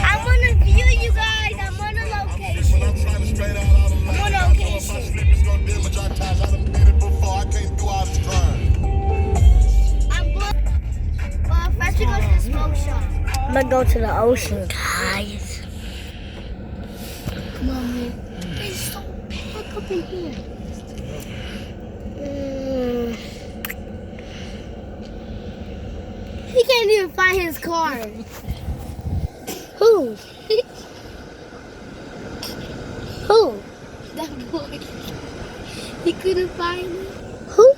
I'm on a view, you guys. I'm on a location. I'm on a location. I'm going. Well, first we go to the smoke shop. I'm gonna go to the ocean, guys. Come on, man. It's so packed up in here. He can't even find his car. Who? Who? That boy. He couldn't find it. Who?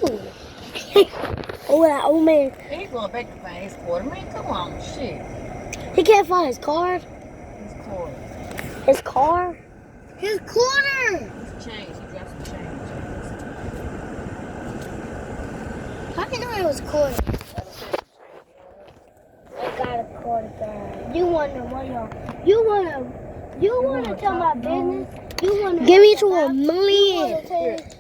Oh, that old man. He's going back to find his quarter. Man, come on, shit. He can't find his card. His quarter. His car. His quarter. His change. He got some change. How do you know it was quarter? I got a quarter, guys. You wanna tell my business? You wanna Give me to a million.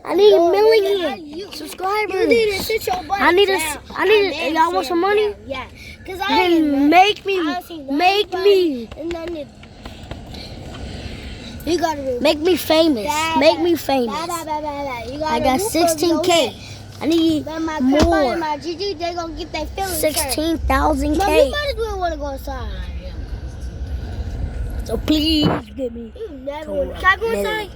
I need a million subscribers. You need to sit your butt I need down. y'all want some money? Yeah. Cause I Then make me. And then you gotta Make me famous. Make me famous. I got 16K. I need then my grandpa more. and my Gigi, they gonna get their feelings hurt. 16,000 Mom, you K. might as well wanna go inside. So please give me. You never wanna. Can I go inside?